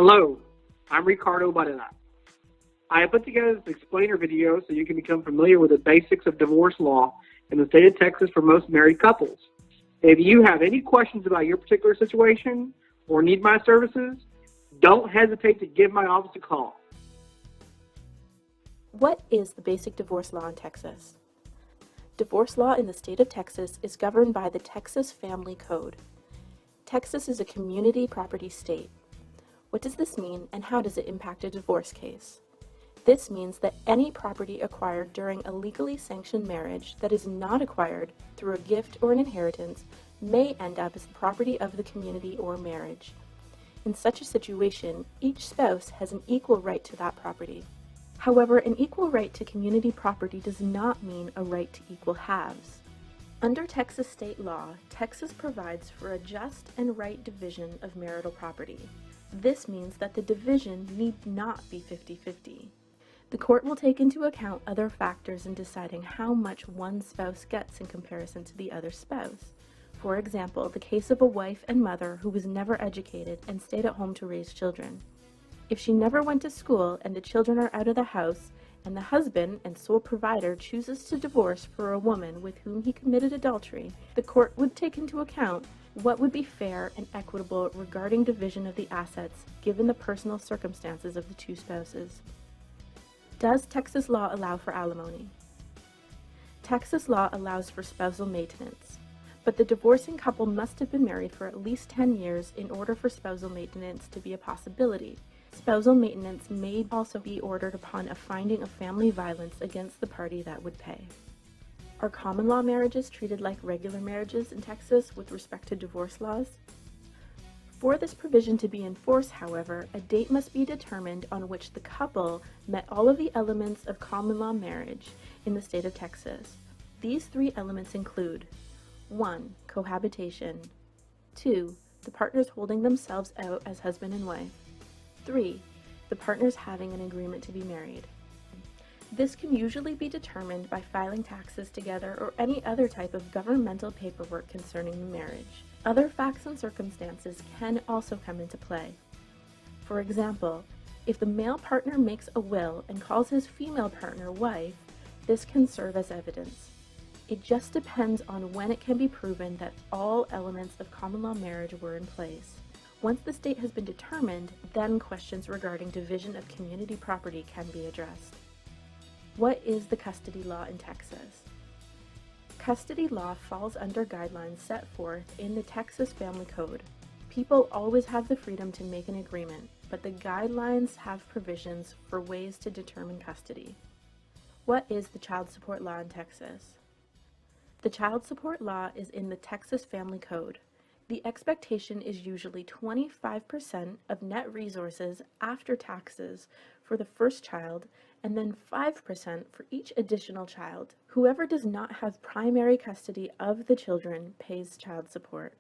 Hello, I'm Ricardo Barrera. I have put together this explainer video so you can become familiar with the basics of divorce law in the state of Texas for most married couples. If you have any questions about your particular situation or need my services, don't hesitate to give my office a call. What is the basic divorce law in Texas? Divorce law in the state of Texas is governed by the Texas Family Code. Texas is a community property state. What does this mean, and how does it impact a divorce case? This means that any property acquired during a legally sanctioned marriage that is not acquired through a gift or an inheritance may end up as the property of the community or marriage. In such a situation, each spouse has an equal right to that property. However, an equal right to community property does not mean a right to equal halves. Under Texas state law, Texas provides for a just and right division of marital property. This means that the division need not be 50-50. The court will take into account other factors in deciding how much one spouse gets in comparison to the other spouse. For example, the case of a wife and mother who was never educated and stayed at home to raise children. If she never went to school and the children are out of the house, and the husband and sole provider chooses to divorce for a woman with whom he committed adultery, the court would take into account what would be fair and equitable regarding division of the assets given the personal circumstances of the two spouses. Does Texas law allow for alimony? Texas law allows for spousal maintenance, but the divorcing couple must have been married for at least 10 years in order for spousal maintenance to be a possibility. Spousal maintenance may also be ordered upon a finding of family violence against the party that would pay. Are common law marriages treated like regular marriages in Texas with respect to divorce laws? For this provision to be enforced, however, a date must be determined on which the couple met all of the elements of common law marriage in the state of Texas. These three elements include 1. Cohabitation. 2. The partners holding themselves out as husband and wife. 3. The partners having an agreement to be married. This can usually be determined by filing taxes together or any other type of governmental paperwork concerning the marriage. Other facts and circumstances can also come into play. For example, if the male partner makes a will and calls his female partner wife, this can serve as evidence. It just depends on when it can be proven that all elements of common law marriage were in place. Once the state has been determined, then questions regarding division of community property can be addressed. What is the custody law in Texas? Custody law falls under guidelines set forth in the Texas Family Code. People always have the freedom to make an agreement, but the guidelines have provisions for ways to determine custody. What is the child support law in Texas? The child support law is in the Texas Family Code. The expectation is usually 25% of net resources after taxes for the first child, and then 5% for each additional child. Whoever does not have primary custody of the children pays child support.